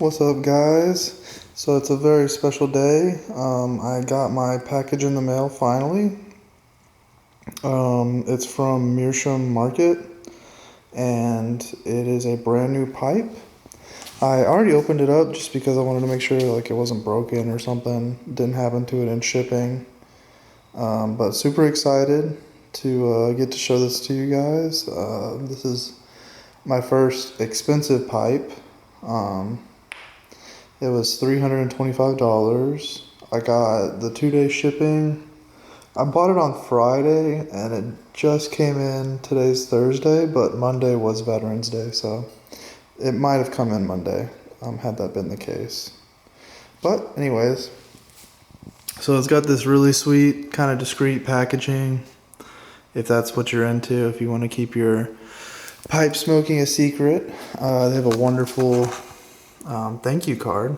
What's up, guys? So it's a very special day. I got my package in the mail finally. It's from Meerschaum Market, and it is a brand new pipe. I already opened it up just because I wanted to make sure it wasn't broken or something didn't happen to it in shipping. But super excited to get to show this to you guys. This is my first expensive pipe. It was $325. I got the 2-day shipping. I bought it on Friday and it just came in. Today's Thursday, but Monday was Veterans Day, so it might have come in Monday, had that been the case. But anyways, so it's got this really sweet kind of discreet packaging, if that's what you're into, if you want to keep your pipe smoking a secret. They have a wonderful thank you card.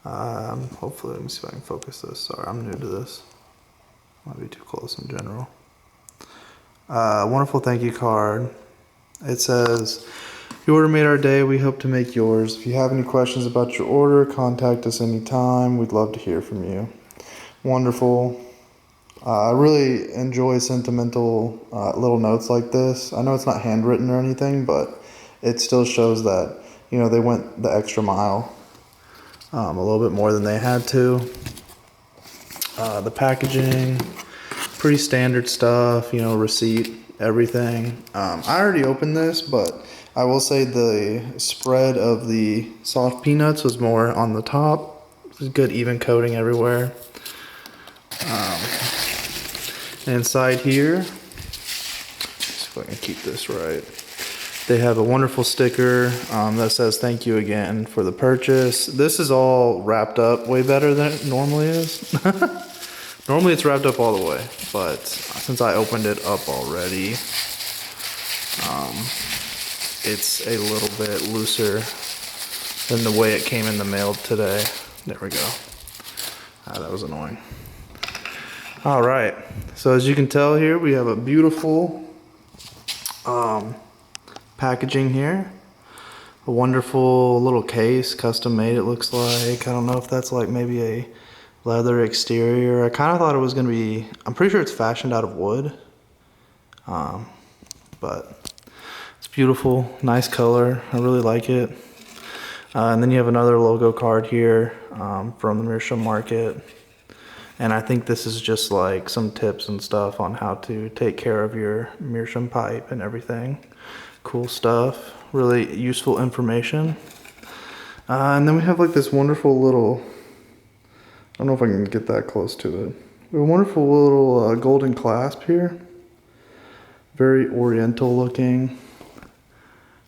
Hopefully, let me see if I can focus this. Sorry, I'm new to this. Might be too close in general. Wonderful thank you card. It says, "Your order made our day. We hope to make yours. If you have any questions about your order, contact us anytime. We'd love to hear from you." Wonderful. I really enjoy sentimental little notes like this. I know it's not handwritten or anything, but it still shows that, they went the extra mile, a little bit more than they had to. The packaging, pretty standard stuff, receipt, everything. I already opened this, but I will say the spread of the soft peanuts was more on the top. There's good even coating everywhere. Inside here, let's see if I can keep this right. They have a wonderful sticker that says "Thank you again for the purchase." This is all wrapped up way better than it normally is. Normally it's wrapped up all the way, but since I opened it up already, it's a little bit looser than the way it came in the mail today. There we go. That was annoying. All right, so as you can tell here, we have a beautiful packaging here. A wonderful little case, custom made it looks like. I don't know if that's like maybe a leather exterior. I kind of thought it was going to be, I'm pretty sure it's fashioned out of wood. But it's beautiful, nice color. I really like it. And then you have another logo card here from the Meerschaum Market. And I think this is just like some tips and stuff on how to take care of your Meerschaum pipe and everything. Cool stuff, really useful information. And then we have like this wonderful little, I don't know if I can get that close to it. We have a wonderful little golden clasp here. Very oriental looking.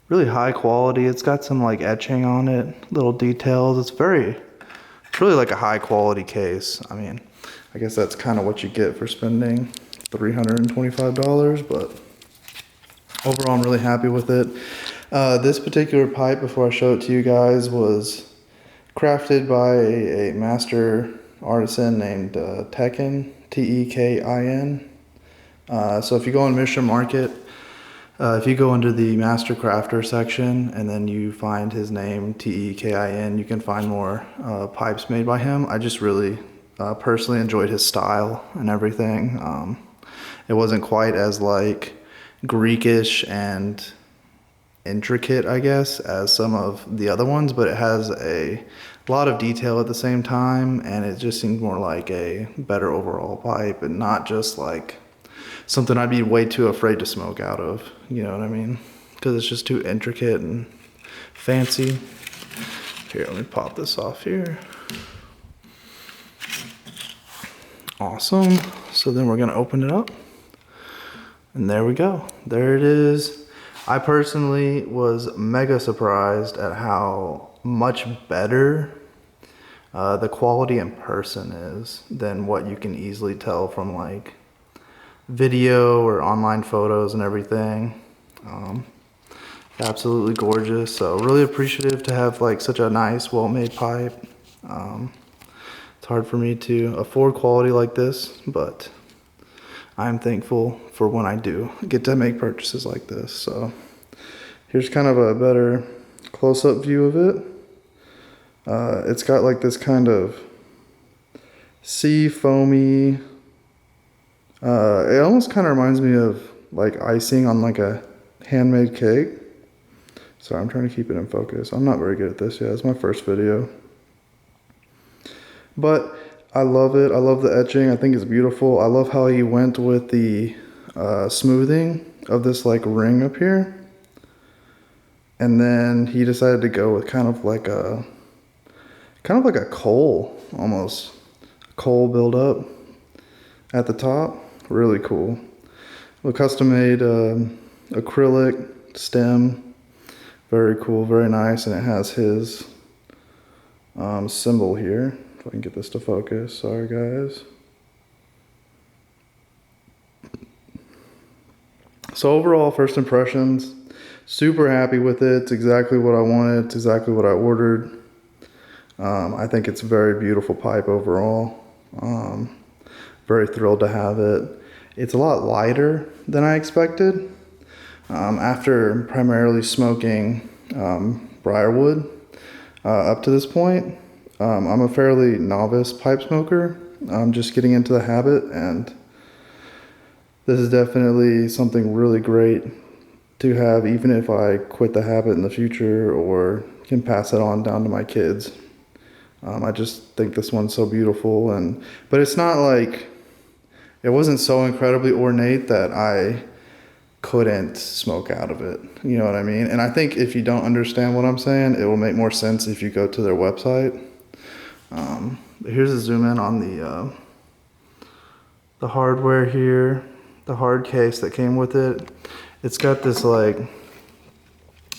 Really high quality. It's got some like etching on it, little details. It's really like a high quality case. I mean, I guess that's kind of what you get for spending $325, but overall I'm really happy with it. This particular pipe, before I show it to you guys, was crafted by a master artisan named Tekin, Tekin. So if you go on Meerschaum Market, if you go under the Master Crafter section and then you find his name, Tekin, you can find more pipes made by him. I just really personally enjoyed his style and everything. It wasn't quite as like Greekish and intricate, I guess, as some of the other ones, but it has a lot of detail at the same time, and it just seemed more like a better overall pipe and not just like something I'd be way too afraid to smoke out of, you know what I mean? Because it's just too intricate and fancy. Here, let me pop this off here. Awesome. So then we're gonna open it up. And there we go. There it is. I personally was mega surprised at how much better the quality in person is than what you can easily tell from like video or online photos and everything. Absolutely gorgeous. So really appreciative to have like such a nice, well-made pipe. It's hard for me to afford quality like this, but I'm thankful for when I do get to make purchases like this. So here's kind of a better close-up view of it. It's got like this kind of sea foamy, it almost kind of reminds me of like icing on like a handmade cake. Sorry, I'm trying to keep it in focus. I'm not very good at this yet. It's my first video. But I love it. I love the etching. I think it's beautiful. I love how he went with the smoothing of this like ring up here. And then he decided to go with kind of like a coal, almost. Coal buildup at the top. Really cool. A custom made acrylic stem. Very cool, very nice. And it has his symbol here. If I can get this to focus. Sorry, guys. So overall, first impressions, super happy with it. It's exactly what I wanted. It's exactly what I ordered. I think it's a very beautiful pipe overall. Very thrilled to have it. It's a lot lighter than I expected. After primarily smoking briarwood up to this point, I'm a fairly novice pipe smoker. I'm just getting into the habit, and this is definitely something really great to have, even if I quit the habit in the future or can pass it on down to my kids. I just think this one's so beautiful, but it's not like, it wasn't so incredibly ornate that I couldn't smoke out of it. You know what I mean? And I think if you don't understand what I'm saying, it will make more sense if you go to their website. Here's a zoom in on the hardware here, the hard case that came with it. It's got this like,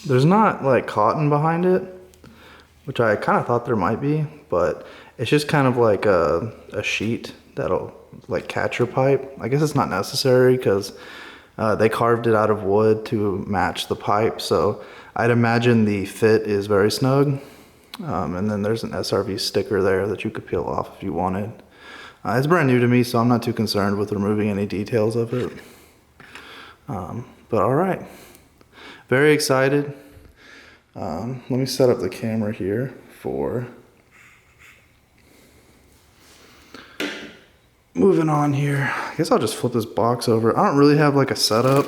there's not like cotton behind it, which I kind of thought there might be, but it's just kind of like a sheet that'll like catch your pipe. I guess it's not necessary because they carved it out of wood to match the pipe, so I'd imagine the fit is very snug. And then there's an SRV sticker there that you could peel off if you wanted. It's brand new to me, so I'm not too concerned with removing any details of it. But all right, very excited. Let me set up the camera here for moving on here. I guess I'll just flip this box over. I don't really have like a setup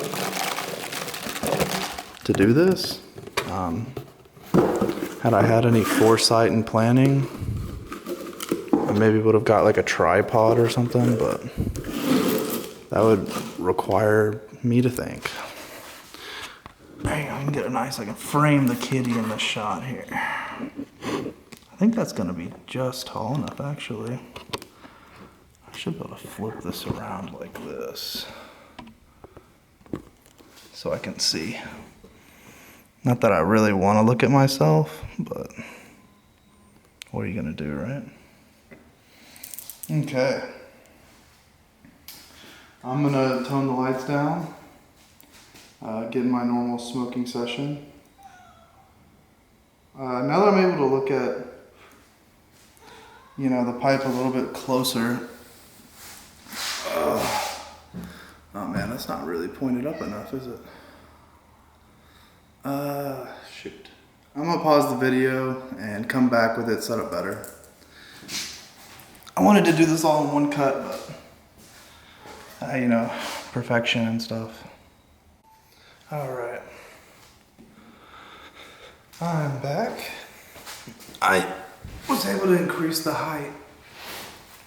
to do this. Had I had any foresight and planning, I maybe would have got like a tripod or something, but that would require me to think. Hang on, I can get I can frame the kitty in the shot here. I think that's gonna be just tall enough, actually. I should be able to flip this around like this so I can see. Not that I really want to look at myself, but what are you gonna do, right? Okay. I'm gonna tone the lights down, get in my normal smoking session. Now that I'm able to look at, the pipe a little bit closer. Oh man, that's not really pointed up enough, is it? Shoot. I'm gonna pause the video and come back with it set up better. I wanted to do this all in one cut, but perfection and stuff. All right. I'm back. I was able to increase the height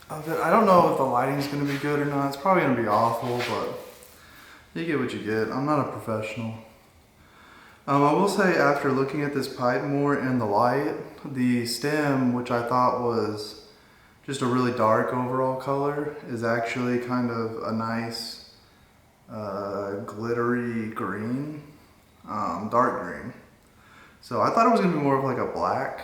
of it. I don't know if the lighting's gonna be good or not. It's probably gonna be awful, but you get what you get. I'm not a professional. I will say, after looking at this pipe more in the light, the stem, which I thought was just a really dark overall color, is actually kind of a nice glittery green, dark green. So I thought it was gonna be more of like a black,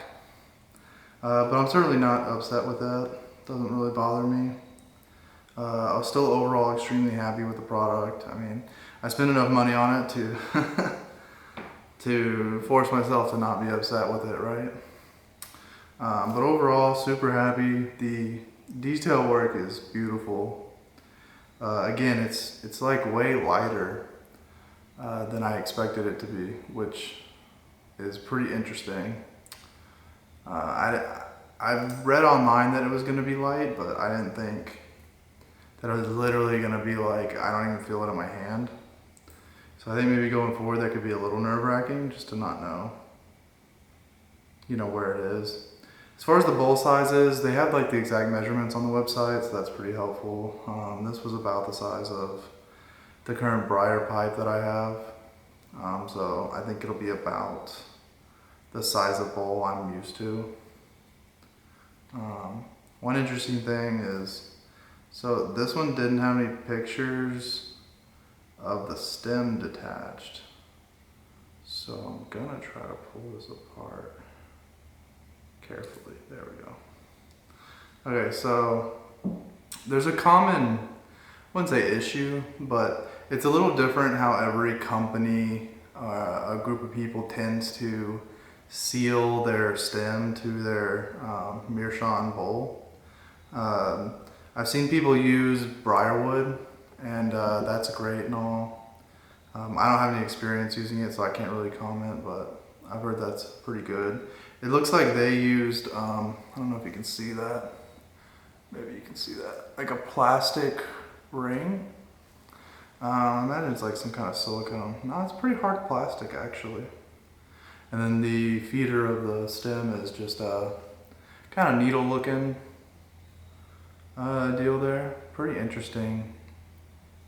but I'm certainly not upset with that. Doesn't really bother me. I was still overall extremely happy with the product. I mean, I spent enough money on it to to force myself to not be upset with it, right? But overall, super happy. The detail work is beautiful. Again, it's like way lighter than I expected it to be, which is pretty interesting. I read online that it was going to be light, but I didn't think that it was literally going to be like, I don't even feel it in my hand. So I think maybe going forward that could be a little nerve-wracking just to not know, where it is. As far as the bowl sizes, they have like the exact measurements on the website, so that's pretty helpful. This was about the size of the current Briar pipe that I have. So I think it'll be about the size of bowl I'm used to. One interesting thing is, so this one didn't have any pictures of the stem detached. So I'm gonna try to pull this apart carefully. There we go. Okay, so there's a common, I wouldn't say issue, but it's a little different how every company, a group of people tends to seal their stem to their Meerschaum bowl. I've seen people use briarwood, and that's great and all. I don't have any experience using it, so I can't really comment, but I've heard that's pretty good. It looks like they used, I don't know if you can see that. Maybe you can see that. Like a plastic ring. I imagine it's like some kind of silicone. No, it's pretty hard plastic actually. And then the feeder of the stem is just a kind of needle looking deal there. Pretty interesting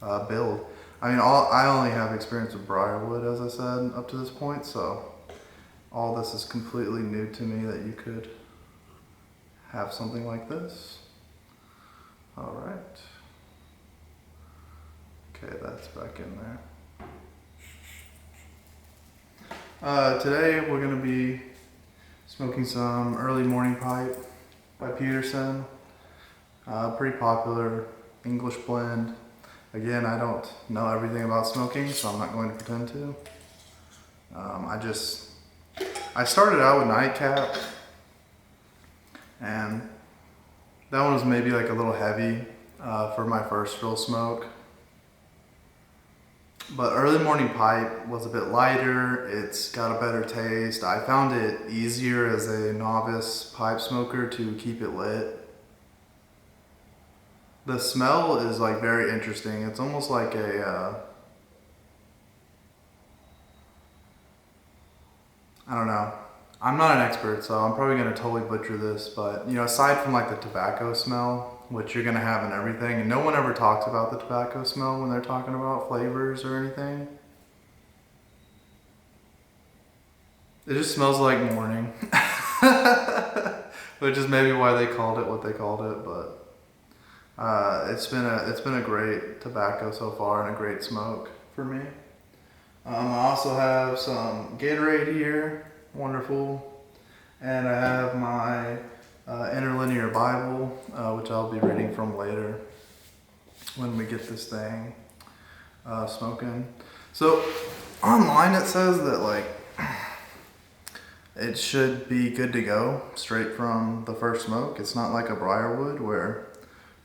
build. I mean, I only have experience with briarwood, as I said, up to this point, so all this is completely new to me that you could have something like this. All right. Okay, that's back in there. Today we're gonna be smoking some early morning pipe by Peterson. Pretty popular English blend. Again, I don't know everything about smoking, so I'm not going to pretend to. I started out with Nightcap, and that one was maybe like a little heavy for my first real smoke. But early morning pipe was a bit lighter, it's got a better taste. I found it easier as a novice pipe smoker to keep it lit. The smell is like very interesting. It's almost like I don't know. I'm not an expert, so I'm probably gonna totally butcher this, but aside from like the tobacco smell, which you're gonna have in everything, and no one ever talks about the tobacco smell when they're talking about flavors or anything. It just smells like morning. Which is maybe why they called it what they called it, but it's been a great tobacco so far and a great smoke for me. I also have some Gatorade here, wonderful, and I have my Interlinear Bible, which I'll be reading from later when we get this thing smoking. So online it says that like it should be good to go straight from the first smoke. It's not like a briarwood where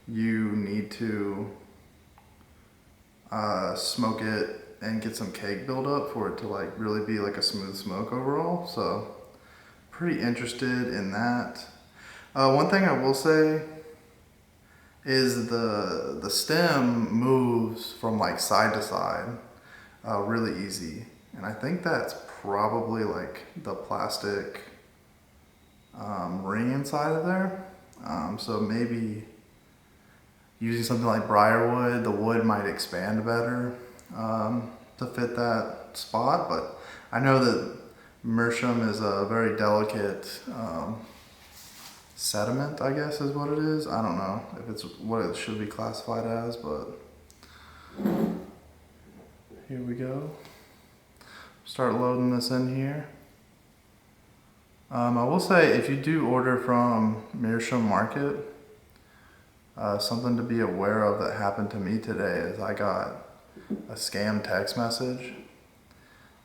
you need to smoke it and get some cake buildup for it to like really be like a smooth smoke overall. So pretty interested in that. One thing I will say is the stem moves from like side to side really easy, and I think that's probably like the plastic ring inside of there. So maybe using something like briarwood, the wood might expand better to fit that spot, but I know that Meerschaum is a very delicate sediment, I guess is what it is. I don't know if it's what it should be classified as, but here we go. Start loading this in here. I will say, if you do order from Meerschaum Market, something to be aware of that happened to me today is I got a scam text message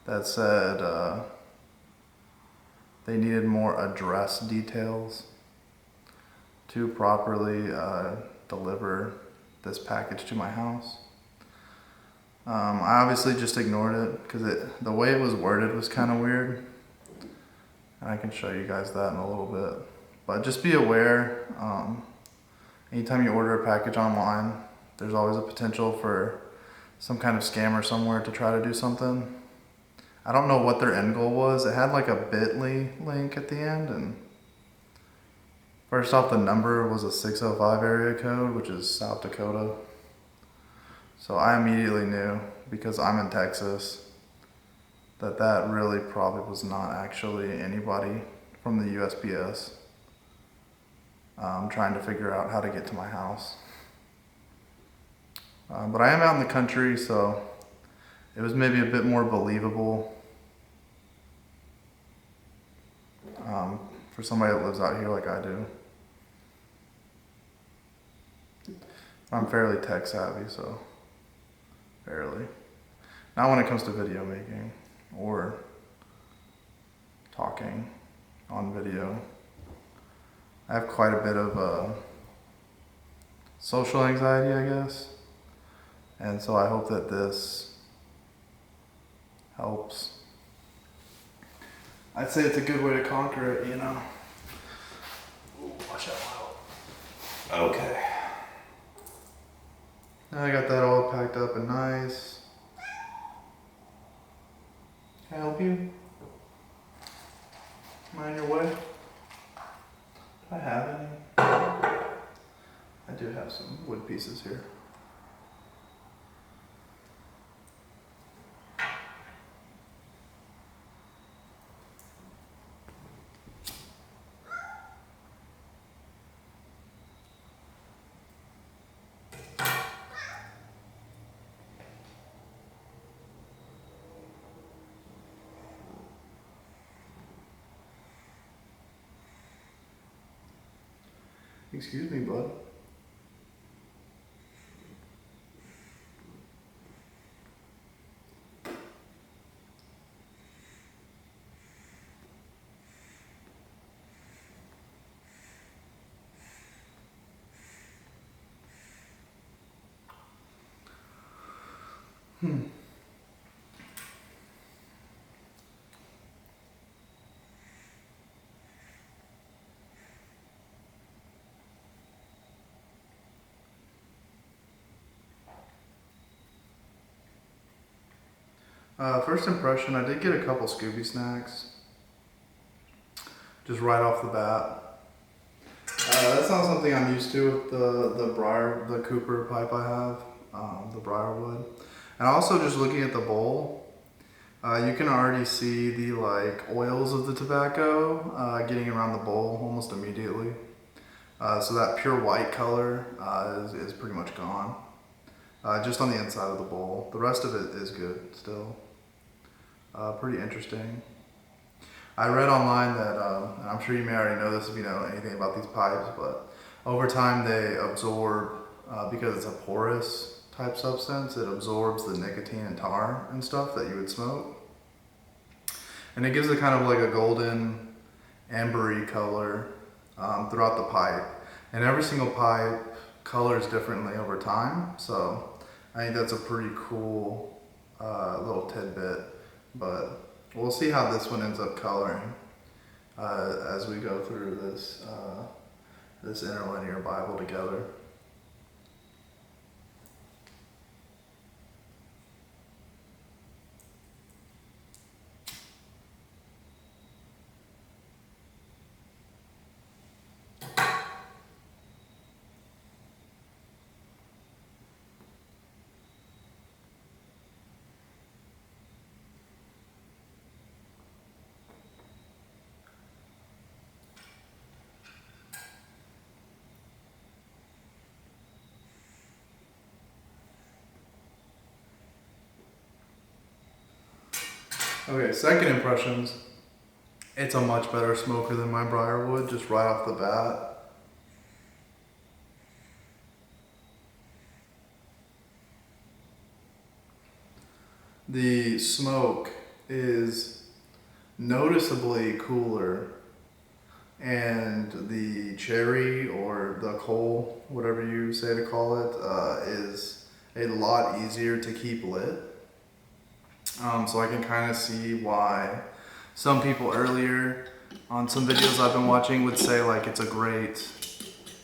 that said they needed more address details to properly deliver this package to my house. I obviously just ignored it because the way it was worded was kind of weird. And I can show you guys that in a little bit. But just be aware, anytime you order a package online, there's always a potential for some kind of scammer somewhere to try to do something. I don't know what their end goal was. It had like a bit.ly link at the end, and first off, the number was a 605 area code, which is South Dakota. So I immediately knew, because I'm in Texas, that really probably was not actually anybody from the USPS trying to figure out how to get to my house. But I am out in the country, so it was maybe a bit more believable for somebody that lives out here like I do. I'm fairly tech savvy, so fairly. Not when it comes to video making or talking on video. I have quite a bit of social anxiety, I guess. And so I hope that this helps. I'd say it's a good way to conquer it, you know. Ooh, watch out. Okay. Now I got that all packed up and nice. Can I help you? Am I in your way? Do I have any? I do have some wood pieces here. Excuse me, bud. First impression, I did get a couple Scooby snacks. Just right off the bat. That's not something I'm used to with the Cooper pipe I have, the Briarwood. And also just looking at the bowl, you can already see the like oils of the tobacco getting around the bowl almost immediately. So that pure white color is pretty much gone. Just on the inside of the bowl. The rest of it is good still. Pretty interesting. I read online that, and I'm sure you may already know this if you know anything about these pipes, but over time they absorb, because it's a porous type substance, it absorbs the nicotine and tar and stuff that you would smoke. And it gives it kind of like a golden, ambery color throughout the pipe. And every single pipe colors differently over time, so I think that's a pretty cool little tidbit. But we'll see how this one ends up coloring as we go through this this interlinear Bible together. Okay, second impressions. It's a much better smoker than my Briarwood, just right off the bat. The smoke is noticeably cooler, and the cherry or the coal, whatever you say to call it, is a lot easier to keep lit. So I can kind of see why some people earlier on some videos I've been watching would say like it's a great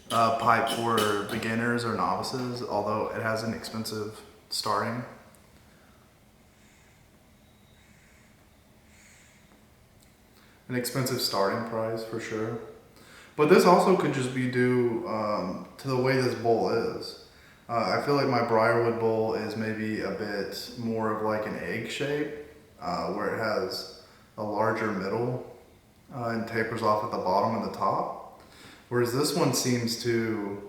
pipe for beginners or novices, although it has an expensive starting. An expensive starting price for sure. But this also could just be due to the way this bowl is. I feel like my Briarwood bowl is maybe a bit more of like an egg shape, where it has a larger middle and tapers off at the bottom and the top. Whereas this one seems to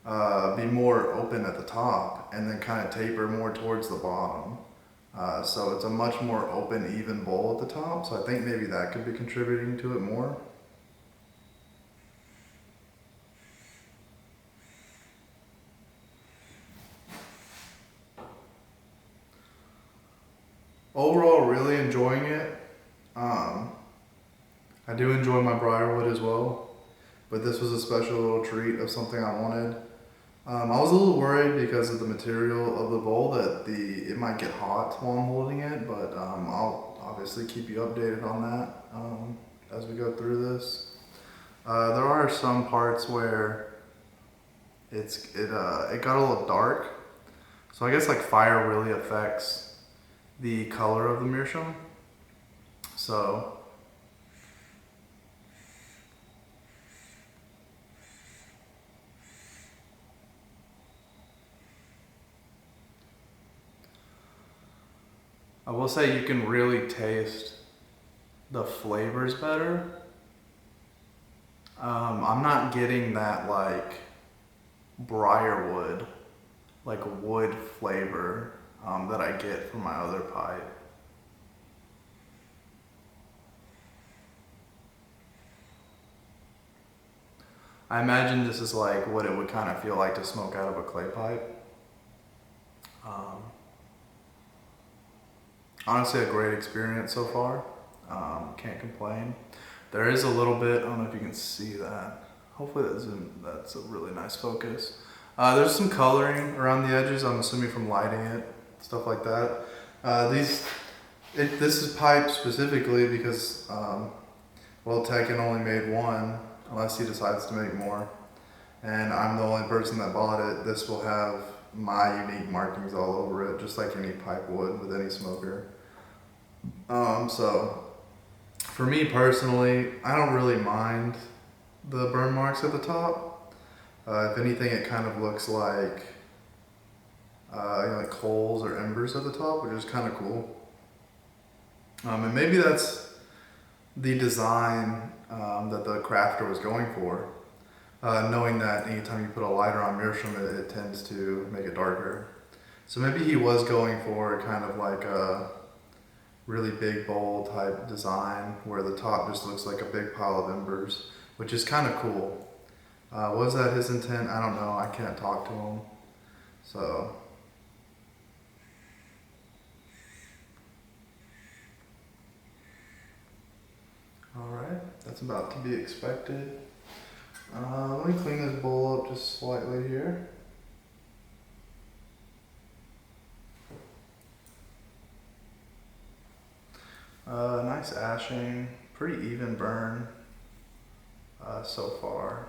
be more open at the top and then kind of taper more towards the bottom. So it's a much more open, even bowl at the top. So I think maybe that could be contributing to it more. Overall, really enjoying it. I do enjoy my Briarwood as well, but this was a special little treat of something I wanted. I was a little worried because of the material of the bowl that it might get hot while I'm holding it, but I'll obviously keep you updated on that as we go through this. There are some parts where it got a little dark, so I guess like fire really affects the color of the meerschaum. So I will say you can really taste the flavors better. I'm not getting that like briarwood, like wood flavor that I get from my other pipe. I imagine this is like what it would kind of feel like to smoke out of a clay pipe. Honestly, a great experience so far. Can't complain. There is a little bit, I don't know if you can see that. Hopefully that's a really nice focus. There's some coloring around the edges, I'm assuming from lighting it, stuff like that. This is pipe specifically because, well, Tekken only made one, unless he decides to make more. And I'm the only person that bought it. This will have my unique markings all over it, just like any pipe would with any smoker. So for me personally, I don't really mind the burn marks at the top. If anything, it kind of looks like like coals or embers at the top, which is kind of cool. And maybe that's the design that the crafter was going for, knowing that anytime you put a lighter on meerschaum, it tends to make it darker. So maybe he was going for kind of like a really big bowl type design where the top just looks like a big pile of embers, which is kind of cool. Was that his intent? I don't know. I can't talk to him. So all right, that's about to be expected. Let me clean this bowl up just slightly here. Nice ashing, pretty even burn so far.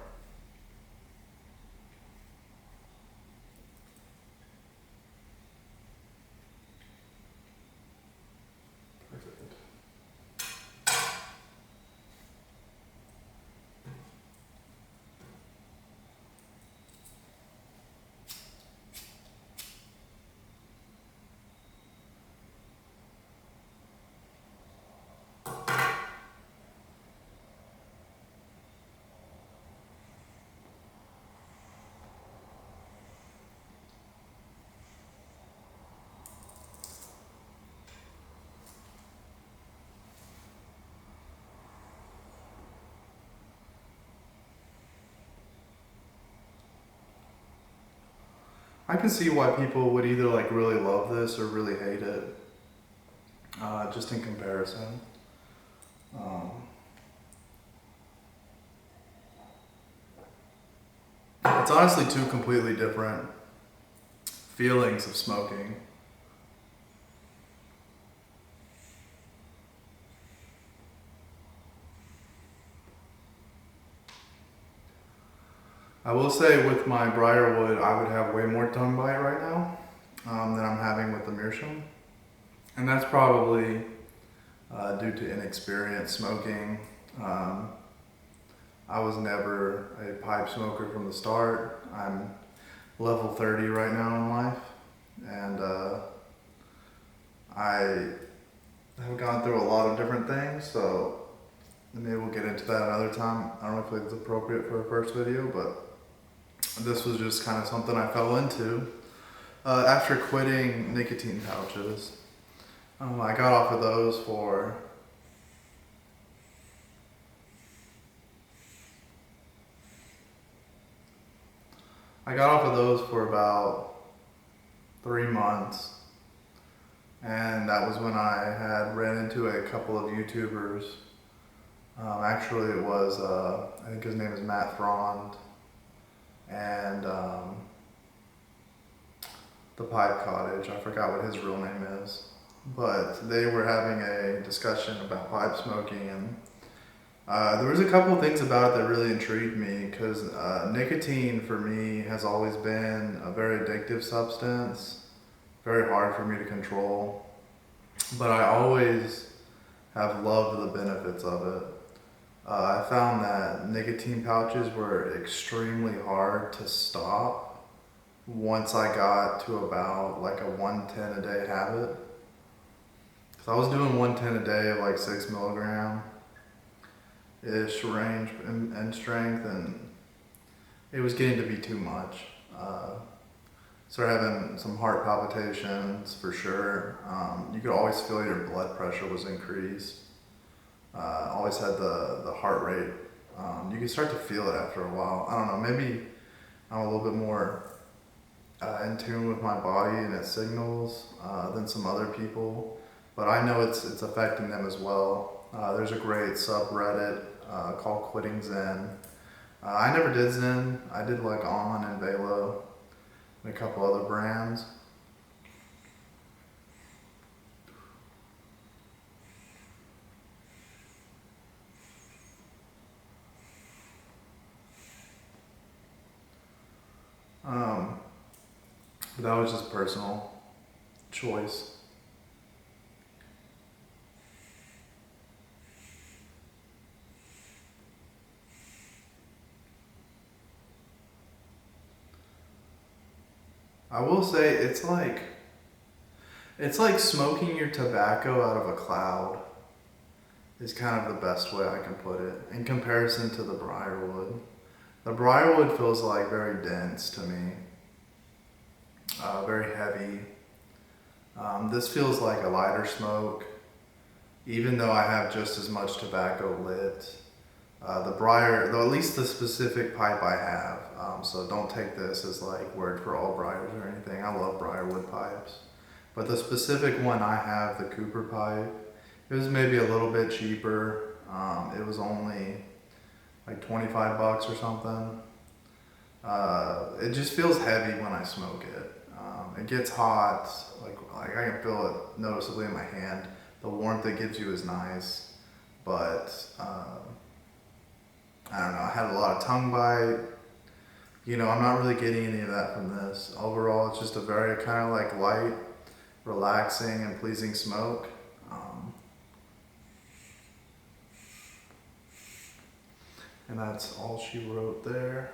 Perfect. I can see why people would either like really love this or really hate it, just in comparison. It's honestly two completely different feelings of smoking. I will say with my Briarwood, I would have way more tongue bite right now than I'm having with the Meerschaum. And that's probably due to inexperience smoking. I was never a pipe smoker from the start. I'm level 30 right now in life, and I have gone through a lot of different things, so maybe we'll get into that another time. I don't know if it's appropriate for a first video, but this was just kind of something I fell into after quitting nicotine pouches. I got off of those for about 3 months, and that was when I had ran into a couple of YouTubers. Actually, it was I think his name is Matt Frond, and the Pipe Cottage. I forgot what his real name is, but they were having a discussion about pipe smoking, and there was a couple of things about it that really intrigued me, because nicotine for me has always been a very addictive substance, very hard for me to control, but I always have loved the benefits of it. I found that nicotine pouches were extremely hard to stop once I got to about like a 110 a day habit. So I was doing 110 a day of like 6 milligram ish range and strength, and it was getting to be too much. Started having some heart palpitations for sure. You could always feel your blood pressure was increased. Always had the heart rate. You can start to feel it after a while. I don't know, maybe I'm a little bit more in tune with my body and its signals than some other people, but I know it's affecting them as well. There's a great subreddit called Quitting Zen. I never did Zen. I did like On and Velo and a couple other brands. But that was just personal choice. I will say it's like smoking your tobacco out of a cloud is kind of the best way I can put it in comparison to the Briarwood. The Briarwood feels like very dense to me, very heavy. This feels like a lighter smoke, even though I have just as much tobacco lit. Though at least the specific pipe I have, so don't take this as like word for all Briars or anything. I love Briarwood pipes, but the specific one I have, the Cooper pipe, it was maybe a little bit cheaper. It was only like 25 bucks or something. It just feels heavy when I smoke it. It gets hot, like I can feel it noticeably in my hand. The warmth it gives you is nice, but I don't know, I had a lot of tongue bite. You know, I'm not really getting any of that from this. Overall, it's just a very kind of like light, relaxing, and pleasing smoke. And that's all she wrote there.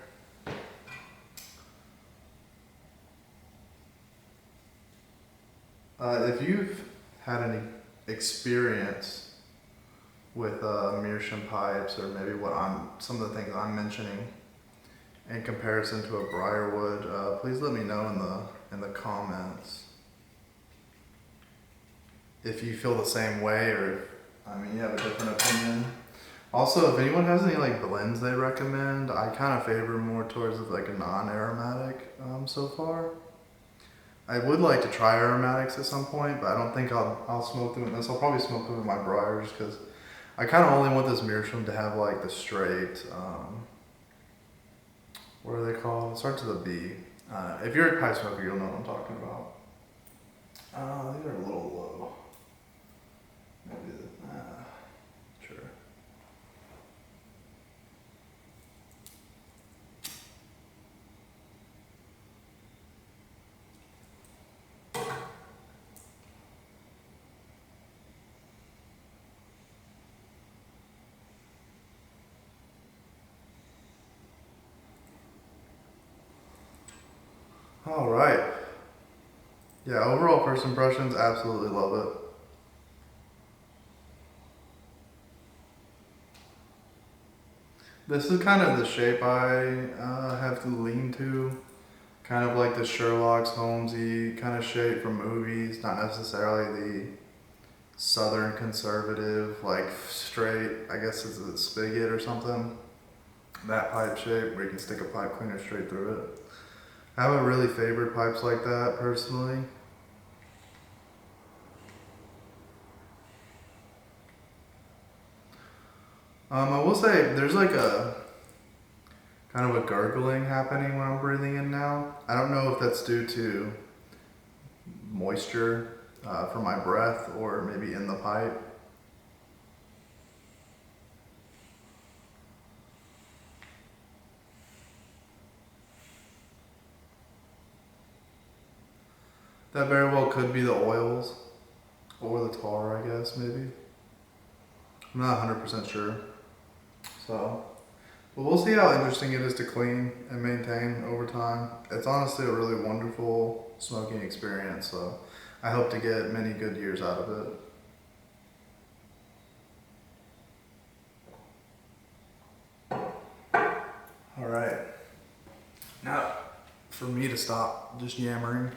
If you've had any experience with Meerschaum pipes, or maybe some of the things I'm mentioning in comparison to a Briarwood, please let me know in the comments if you feel the same way, or if you have a different opinion. Also, if anyone has any like blends they recommend, I kind of favor more towards like a non-aromatic so far. I would like to try aromatics at some point, but I don't think I'll smoke them in this. I'll probably smoke them in my Briars, because I kind of only want this Meerschaum to have like the straight, what are they called? It starts with a B. If you're a pipe smoker, you'll know what I'm talking about. These are a little low. Maybe, sure. All right. Yeah, overall first impressions, absolutely love it. This is kind of the shape I have to lean to. Kind of like the Sherlock Holmesy kind of shape from movies, not necessarily the Southern conservative, like straight, I guess it's a spigot or something. That pipe shape where you can stick a pipe cleaner straight through it. I haven't really favored pipes like that personally. I will say there's like a kind of a gurgling happening when I'm breathing in now. I don't know if that's due to moisture from my breath or maybe in the pipe. That very well could be the oils or the tar, I guess, maybe. I'm not 100% sure. So, but we'll see how interesting it is to clean and maintain over time. It's honestly a really wonderful smoking experience, so I hope to get many good years out of it. All right. Now, for me to stop just yammering.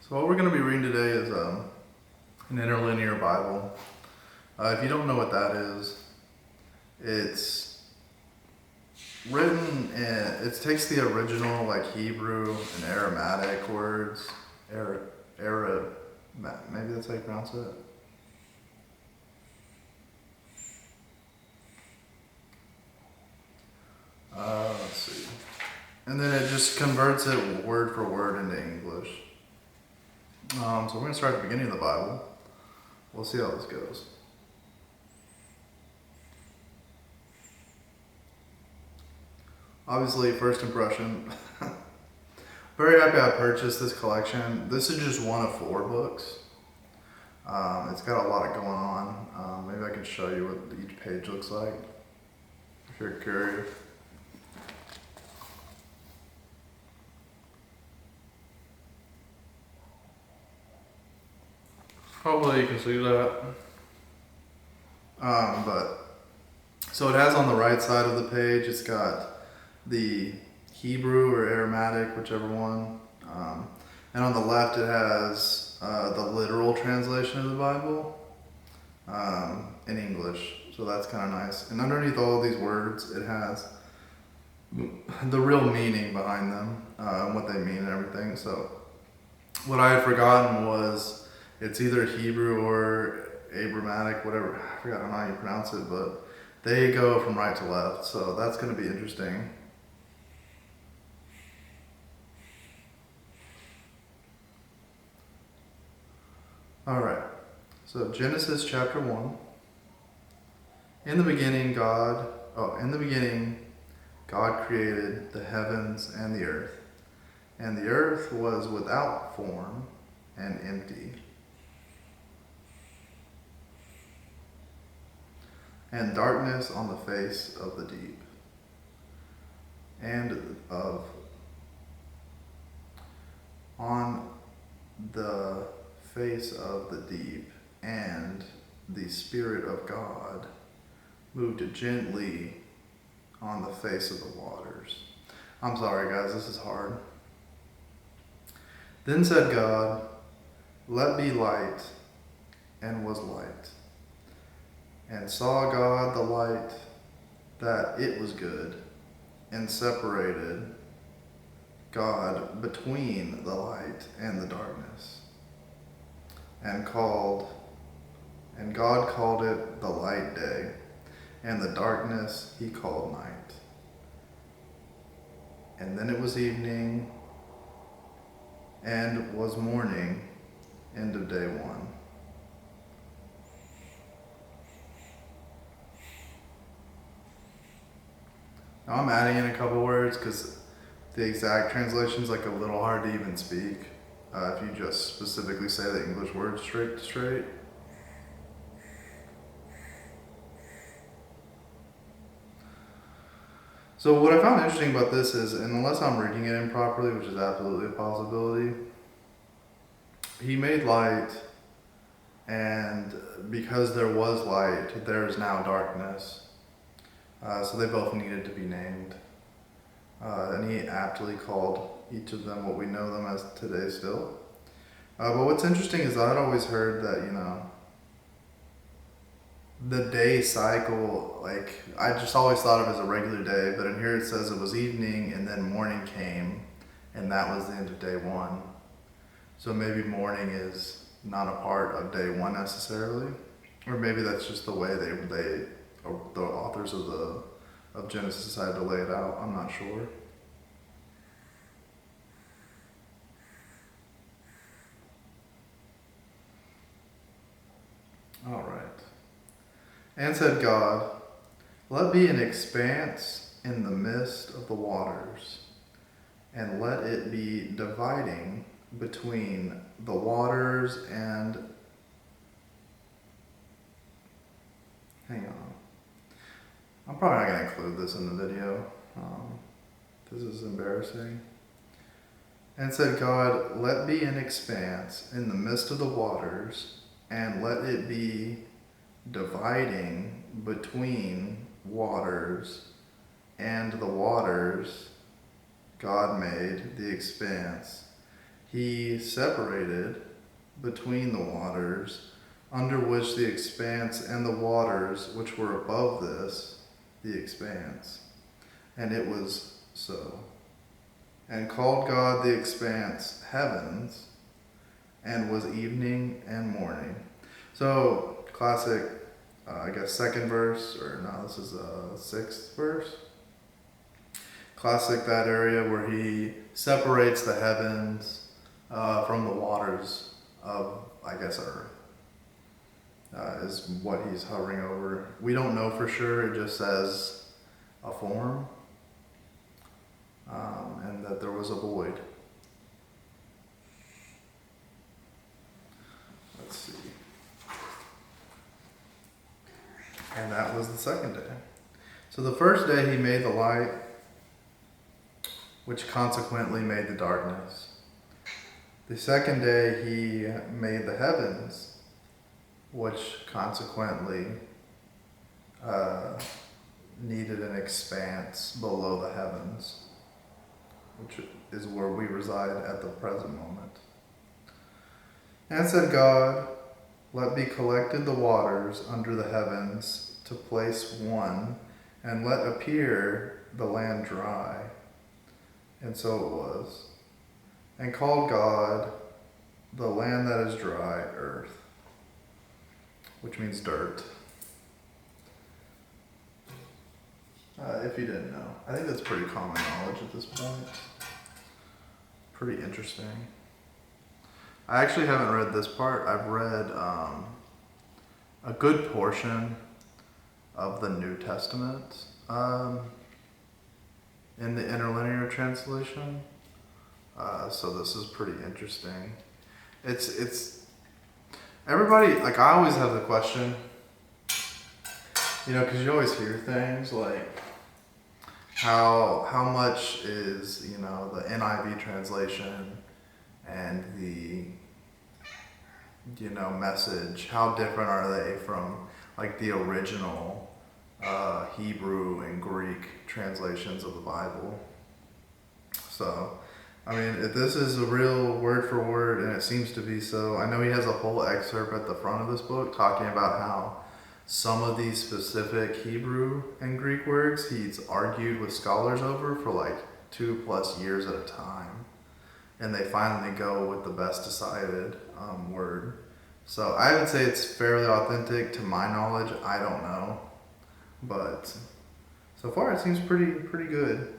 So what we're going to be reading today is an interlinear Bible. If you don't know what that is, it's written in, it takes the original like Hebrew and Aramaic words, maybe that's how you pronounce it. Let's see. And then it just converts it word for word into English. So we're going to start at the beginning of the Bible. We'll see how this goes. Obviously, first impression. Very happy I purchased this collection. This is just one of 4 books. It's got a lot going on. Maybe I can show you what each page looks like if you're curious. Hopefully you can see that. But so it has on the right side of the page, it's got the Hebrew or Aramaic, whichever one. And on the left it has the literal translation of the Bible in English. So that's kind of nice. And underneath all of these words, it has the real meaning behind them, what they mean and everything. So what I had forgotten was it's either Hebrew or Abramatic, whatever. I forgot how you pronounce it, but they go from right to left. So that's going to be interesting. All right. So Genesis chapter 1. In the beginning, God created the heavens and the earth. And the earth was without form and empty. And darkness on the face of the deep. On the face of the deep, and the Spirit of God moved gently on the face of the waters. I'm sorry, guys, this is hard. Then said God, "Let be light," and was light. And saw God the light, that it was good, and separated God between the light and the darkness. And God called it the light day, and the darkness he called night. And then it was evening, and was morning, end of day 1. Now I'm adding in a couple words because the exact translation's like a little hard to even speak if you just specifically say the English word straight to straight. So what I found interesting about this is, and unless I'm reading it improperly, which is absolutely a possibility, he made light, and because there was light, there is now darkness. So they both needed to be named. And he aptly called each of them what we know them as today still. But what's interesting is I'd always heard that, you know, the day cycle, like, I just always thought of it as a regular day, but in here it says it was evening and then morning came, and that was the end of day one. So maybe morning is not a part of day one necessarily, or maybe that's just the way the authors of Genesis decided to lay it out. I'm not sure. All right. And said God, let be an expanse in the midst of the waters, and let it be dividing between the waters and... Hang on. I'm probably not going to include this in the video. This is embarrassing. And said God, let be an expanse in the midst of the waters, and let it be dividing between waters, and the waters God made the expanse. He separated between the waters, under which the expanse, and the waters which were above this, the expanse. And it was so. And called God the expanse heavens, and was evening and morning. So, classic, I guess second verse, or no, this is sixth verse. Classic, that area where he separates the heavens from the waters of, I guess, earth. Is what he's hovering over. We don't know for sure, it just says a form, and that there was a void. Let's see. And that was the second day. So the first day he made the light, which consequently made the darkness. The second day he made the heavens, which consequently needed an expanse below the heavens, which is where we reside at the present moment. And said God, let be collected the waters under the heavens to place one, and let appear the land dry. And so it was. And called God the land that is dry earth, which means dirt. If you didn't know. I think that's pretty common knowledge at this point. Pretty interesting. I actually haven't read this part. I've read a good portion of the New Testament in the interlinear translation. So this is pretty interesting. It's everybody, like, I always have the question, you know, because you always hear things like how much is, you know, the NIV translation and the, you know, Message, how different are they from like the original Hebrew and Greek translations of the Bible? So, I mean, if this is a real word for word, and it seems to be so, I know he has a whole excerpt at the front of this book talking about how some of these specific Hebrew and Greek words he's argued with scholars over for like 2+ years at a time. And they finally go with the best decided word. So I would say it's fairly authentic to my knowledge. I don't know. But so far it seems pretty good.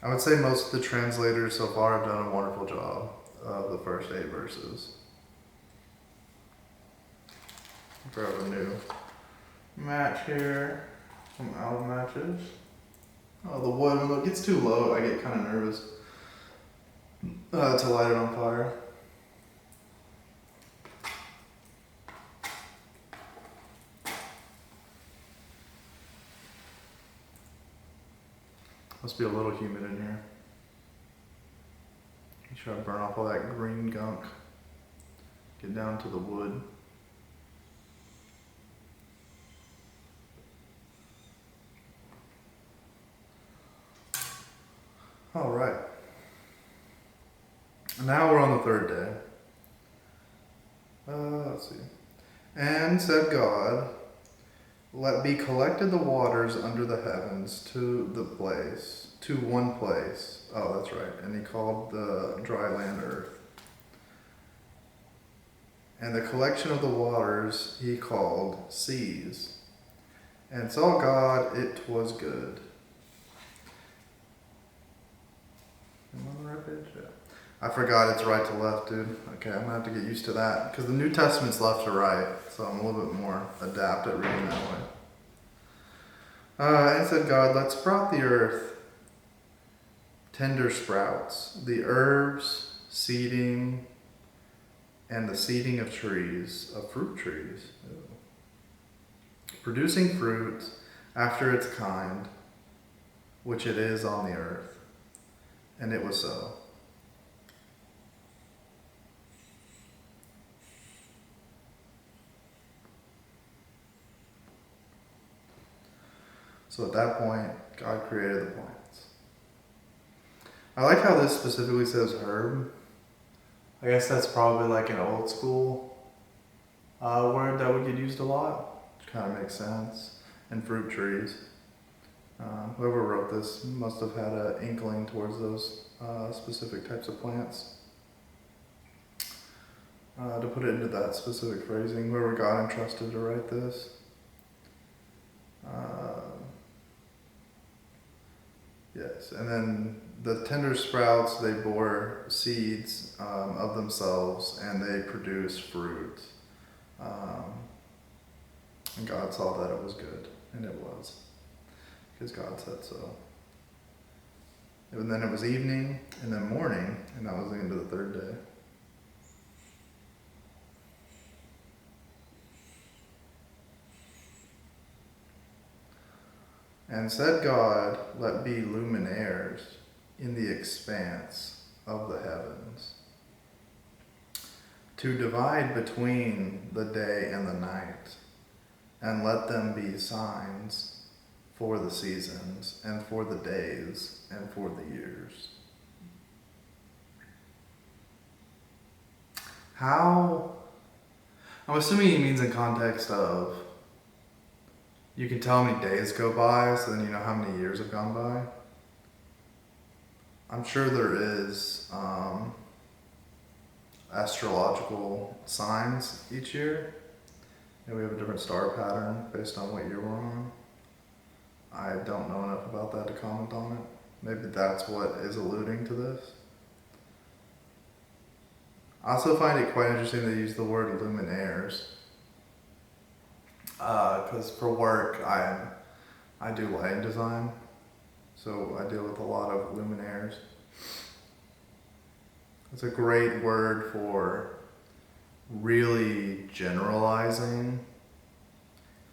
I would say most of the translators so far have done a wonderful job of the first 8 verses. Grab a new match here, some album matches. Oh, the wood, when it gets too low, I get kind of nervous to light it on fire. Must be a little humid in here. You try to burn off all that green gunk. Get down to the wood. All right. Now we're on the third day. Let's see. And said God, let be collected the waters under the heavens to one place. Oh, that's right. And he called the dry land earth. And the collection of the waters he called seas. And saw God it was good. Am I on the right page? Yeah. I forgot it's right to left, dude. Okay, I'm gonna have to get used to that. Because the New Testament's left to right, so I'm a little bit more adept at reading that way. And said God, let sprout the earth tender sprouts, the herbs, seeding, and the seeding of trees, of fruit trees, producing fruit after its kind, which it is on the earth. And it was so. So at that point, God created the plants. I like how this specifically says herb. I guess that's probably like an old school word that would get used a lot, which kind of makes sense. And fruit trees. Whoever wrote this must have had an inkling towards those specific types of plants. To put it into that specific phrasing, whoever God entrusted to write this. Yes, and then the tender sprouts, they bore seeds of themselves and they produce fruit. And God saw that it was good, and it was, because God said so. And then it was evening, and then morning, and that was the end of the third day. And said God, let be luminaires in the expanse of the heavens, to divide between the day and the night, and let them be signs for the seasons, and for the days, and for the years. How? I'm assuming he means in context of, you can tell how many days go by, so then you know how many years have gone by. I'm sure there is astrological signs each year. And we have a different star pattern based on what year we're on. I don't know enough about that to comment on it. Maybe that's what is alluding to this. I also find it quite interesting they use the word luminaires. Because for work, I do lighting design, so I deal with a lot of luminaires. It's a great word for really generalizing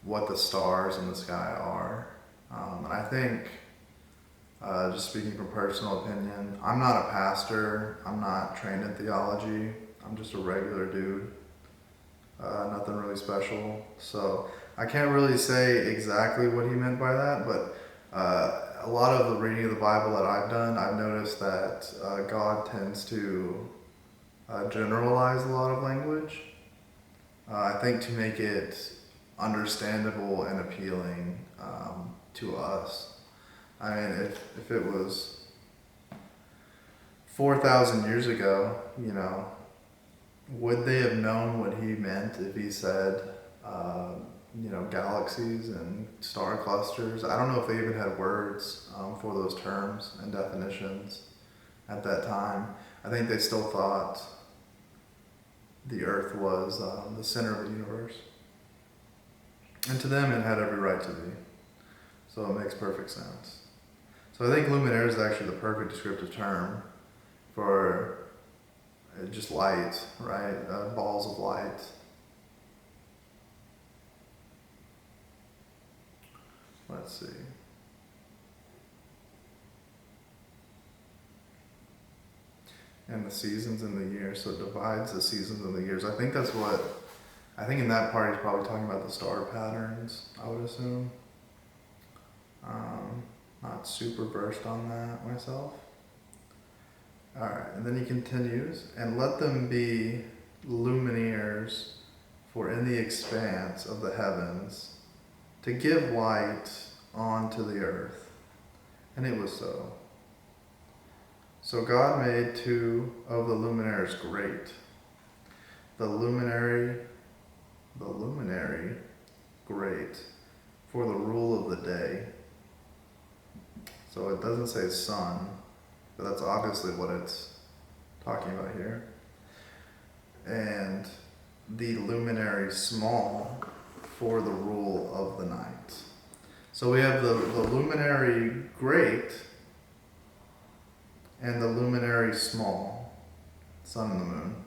what the stars in the sky are. And I think, just speaking from personal opinion, I'm not a pastor, I'm not trained in theology, I'm just a regular dude. Nothing really special. So I can't really say exactly what he meant by that, but a lot of the reading of the Bible that I've done, I've noticed that God tends to generalize a lot of language. I think to make it understandable and appealing to us. I mean, if it was 4,000 years ago, you know, would they have known what he meant if he said, you know, galaxies and star clusters? I don't know if they even had words for those terms and definitions at that time. I think they still thought the earth was the center of the universe. And to them, it had every right to be. So it makes perfect sense. So I think luminaire is actually the perfect descriptive term for just light, right? Balls of light. Let's see. And the seasons in the year, so it divides the seasons and the years. I think in that part he's probably talking about the star patterns, I would assume. Not super versed on that myself. Alright, and then he continues, and let them be luminaires for in the expanse of the heavens to give light onto the earth. And it was so. So God made two of the luminaries great. The luminary great for the rule of the day. So it doesn't say sun, but that's obviously what it's talking about here. And the luminary small for the rule of the night. So we have the luminary great and the luminary small, sun and the moon.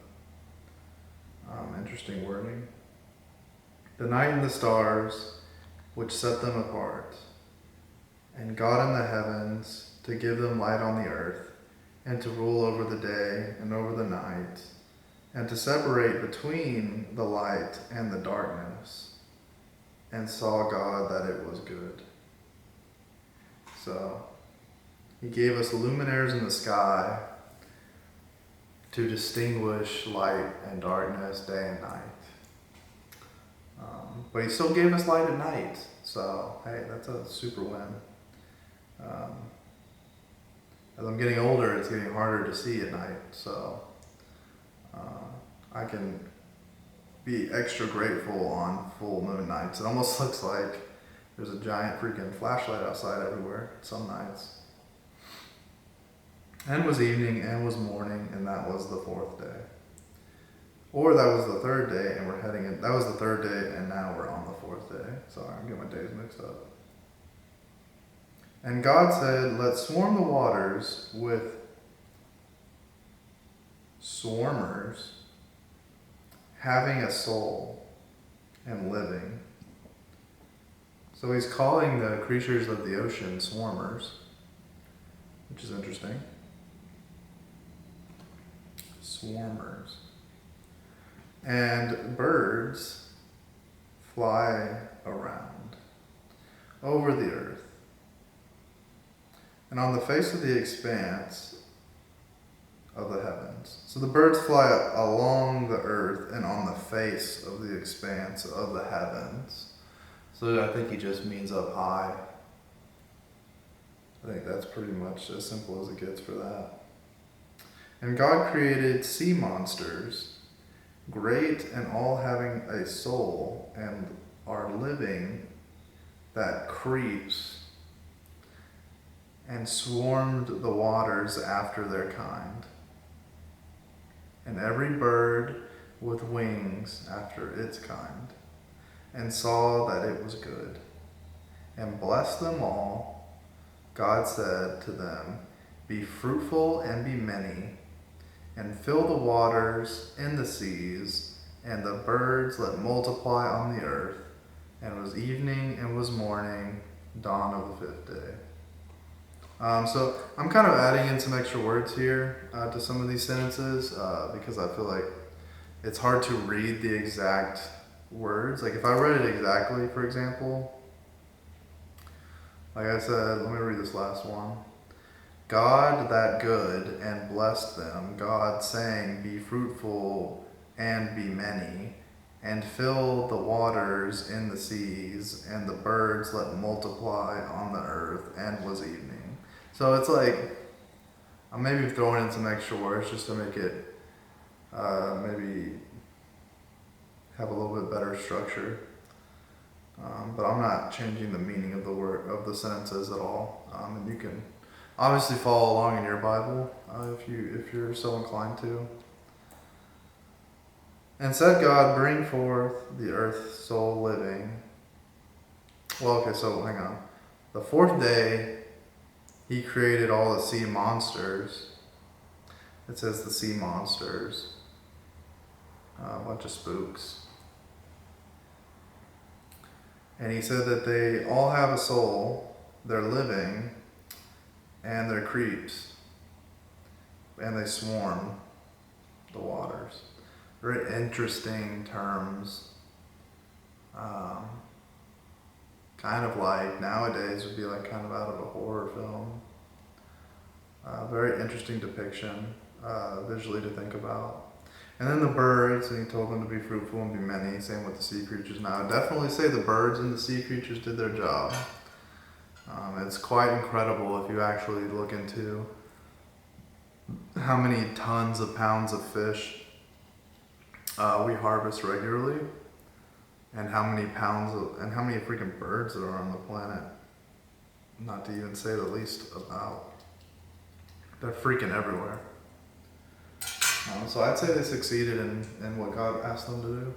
Interesting wording. The night and the stars, which set them apart, and God in the heavens to give them light on the earth, and to rule over the day and over the night, and to separate between the light and the darkness. And saw God that it was good. So he gave us luminaires in the sky to distinguish light and darkness, day and night. But he still gave us light at night. So, hey, that's a super win. As I'm getting older, it's getting harder to see at night. So I can be extra grateful on full moon nights. It almost looks like there's a giant freaking flashlight outside everywhere some nights. And was evening, and was morning, and that was the fourth day. Or that was the third day, and we're heading in. That was the third day, and now we're on the fourth day. Sorry, I'm getting my days mixed up. And God said, let swarm the waters with swarmers, having a soul and living. So he's calling the creatures of the ocean swarmers, which is interesting. Swarmers. And birds fly around over the earth. And on the face of the expanse of the heavens. So the birds fly along the earth and on the face of the expanse of the heavens. So I think he just means up high. I think that's pretty much as simple as it gets for that. And God created sea monsters, great and all having a soul and are living, that creeps, and swarmed the waters after their kind. And every bird with wings after its kind, and saw that it was good. And blessed them all. God said to them, be fruitful and be many, and fill the waters in the seas, and the birds let multiply on the earth. And it was evening and was morning, dawn of the fifth day. So I'm kind of adding in some extra words here to some of these sentences because I feel like it's hard to read the exact words. Like if I read it exactly, for example, like I said, let me read this last one. God that good and blessed them, God saying, be fruitful and be many, and fill the waters in the seas, and the birds let multiply on the earth, and was evening. So it's like, I'm maybe throwing in some extra words just to make it maybe have a little bit better structure. But I'm not changing the meaning of the word of the sentences at all. And you can obviously follow along in your Bible if you're so inclined to. And said God, bring forth the earth soul living. Well, okay, so hang on. The fourth day He created all the sea monsters. It says the sea monsters. A bunch of spooks. And he said that they all have a soul, they're living, and they're creeps. And they swarm the waters. Very interesting terms. Kind of like nowadays would be like kind of out of a horror film. Very interesting depiction, visually to think about. And then the birds, and he told them to be fruitful and be many, same with the sea creatures. Now, I'd definitely say the birds and the sea creatures did their job. It's quite incredible if you actually look into how many tons of pounds of fish we harvest regularly, and how many freaking birds there are on the planet. Not to even say the least about. They're freaking everywhere. So I'd say they succeeded in what God asked them to do.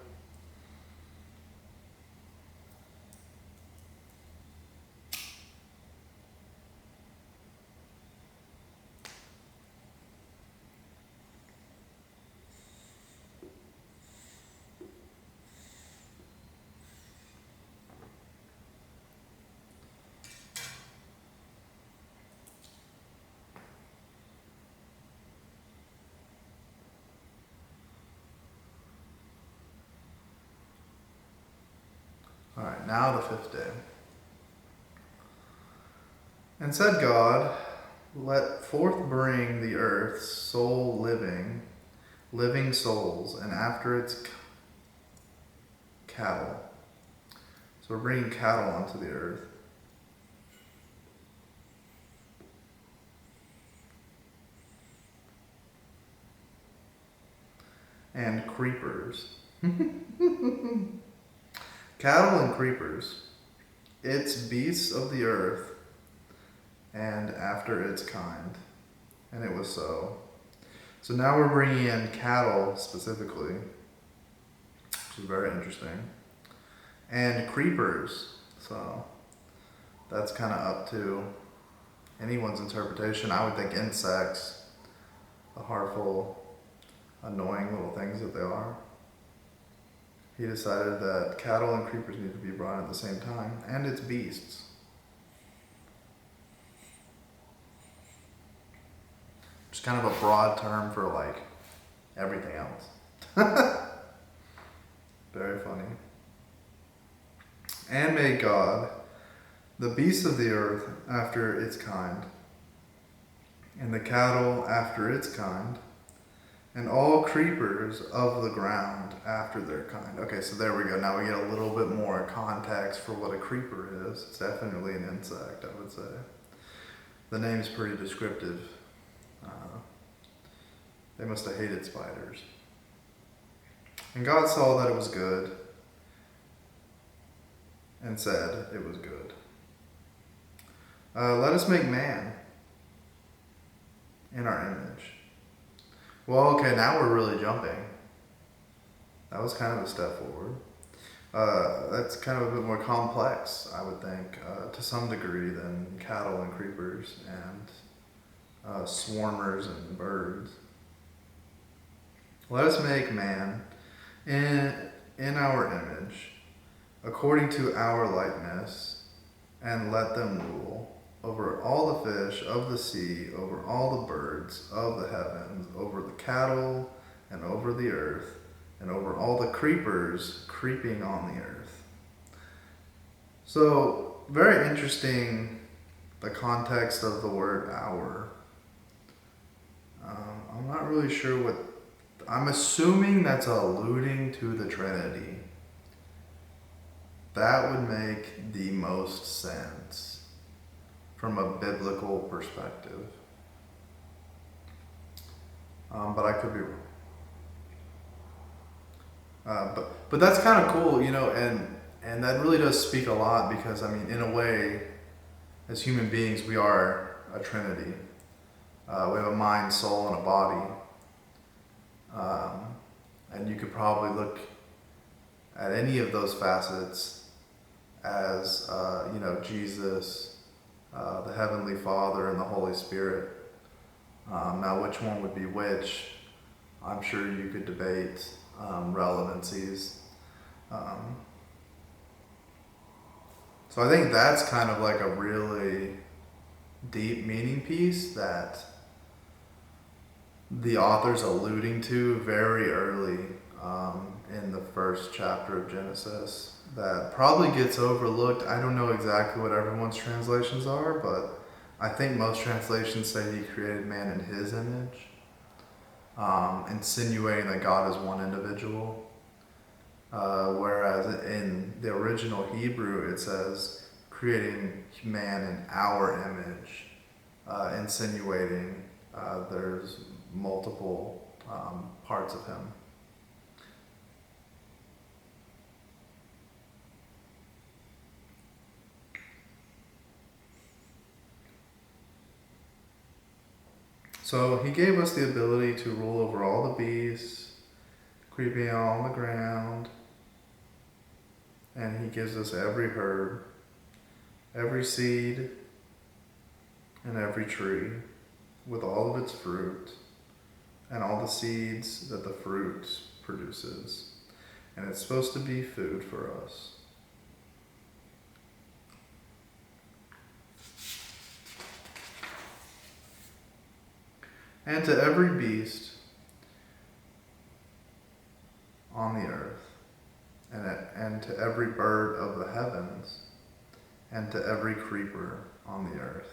All right, now the fifth day. And said God, let forth bring the earth soul living souls, and after its cattle. So we're bringing cattle onto the earth. And creepers. Cattle and creepers. It's beasts of the earth, and after its kind. And it was so. So now we're bringing in cattle specifically, which is very interesting. And creepers. So that's kind of up to anyone's interpretation. I would think insects, the harmful, annoying little things that they are. He decided that cattle and creepers need to be brought at the same time, and it's beasts. Just kind of a broad term for like everything else. Very funny. And made God the beasts of the earth after its kind, and the cattle after its kind, and all creepers of the ground after their kind. Okay, so there we go. Now we get a little bit more context for what a creeper is. It's definitely an insect, I would say. The name's pretty descriptive. They must have hated spiders. And God saw that it was good, and said it was good. Let us make man in our image. Well, okay, now we're really jumping. That was kind of a step forward. That's kind of a bit more complex, I would think, to some degree, than cattle and creepers and swarmers and birds. Let us make man in our image, according to our likeness, and let them rule over all the fish of the sea, over all the birds of the heavens, over the cattle, and over the earth, and over all the creepers creeping on the earth. So, very interesting, the context of the word our. I'm not really sure what, I'm assuming that's alluding to the Trinity. That would make the most sense from a biblical perspective. But I could be wrong. But that's kind of cool, you know, and that really does speak a lot, because, I mean, in a way, as human beings, we are a trinity. We have a mind, soul, and a body. And you could probably look at any of those facets as, Jesus, the Heavenly Father and the Holy Spirit. Now, which one would be which? I'm sure you could debate relevancies. Um, so I think that's kind of like a really deep meaning piece that the author's alluding to very early in the first chapter of Genesis that probably gets overlooked. I don't know exactly what everyone's translations are, but I think most translations say he created man in his image, insinuating that God is one individual. Whereas in the original Hebrew, it says creating man in our image, insinuating there's multiple parts of him. So he gave us the ability to rule over all the beasts, creeping on the ground, and he gives us every herb, every seed, and every tree, with all of its fruit, and all the seeds that the fruit produces. And it's supposed to be food for us. And to every beast on the earth, and to every bird of the heavens, and to every creeper on the earth,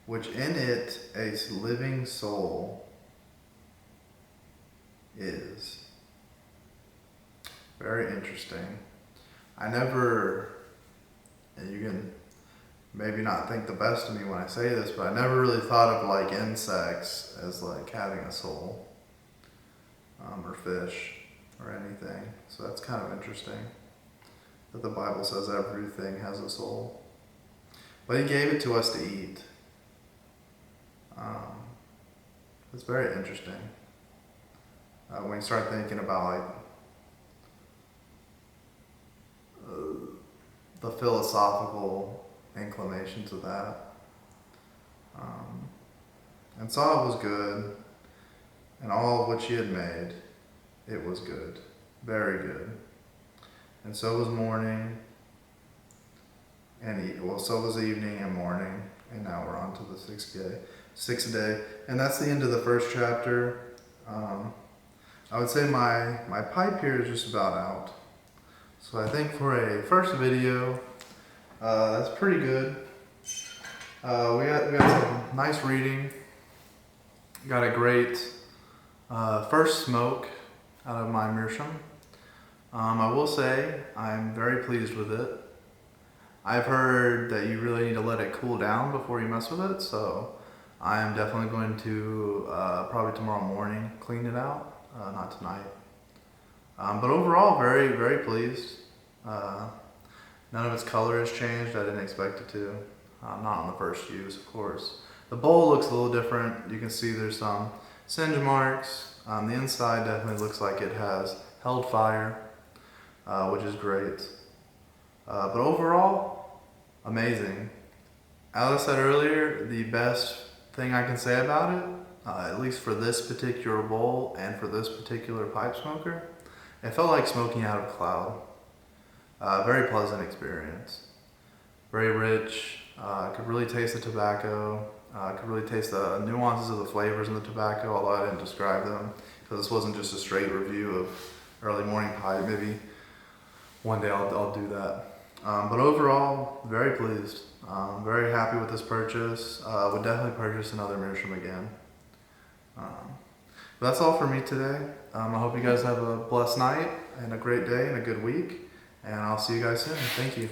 which in it a living soul is. Very interesting. I never, and you can maybe not think the best of me when I say this, but I never really thought of like insects as like having a soul, or fish or anything. So that's kind of interesting that the Bible says everything has a soul. But he gave it to us to eat. It's very interesting when you start thinking about like the philosophical inclinations of that. And saw it was good, and all of which he had made, it was good, very good. And so was morning, and so was evening and morning, and now we're on to the sixth day, and that's the end of the first chapter. I would say my pipe here is just about out. So I think for a first video, that's pretty good. We got some nice reading. Got a great first smoke out of my meerschaum. I will say I'm very pleased with it. I've heard that you really need to let it cool down before you mess with it, so I am definitely going to probably tomorrow morning clean it out, not tonight. But overall, very, very pleased. None of its color has changed. I didn't expect it to. Not on the first use, of course. The bowl looks a little different. You can see there's some singe marks. The inside definitely looks like it has held fire, which is great. But overall, amazing. As I said earlier, the best thing I can say about it, at least for this particular bowl and for this particular pipe smoker, it felt like smoking out of a cloud. Very pleasant experience. Very rich. Could really taste the tobacco. Could really taste the nuances of the flavors in the tobacco, although I didn't describe them, because this wasn't just a straight review of early morning pipe. Maybe one day I'll do that. But overall, very pleased. Very happy with this purchase. Would definitely purchase another meerschaum again. But that's all for me today. I hope you guys have a blessed night and a great day and a good week. And I'll see you guys soon. Thank you.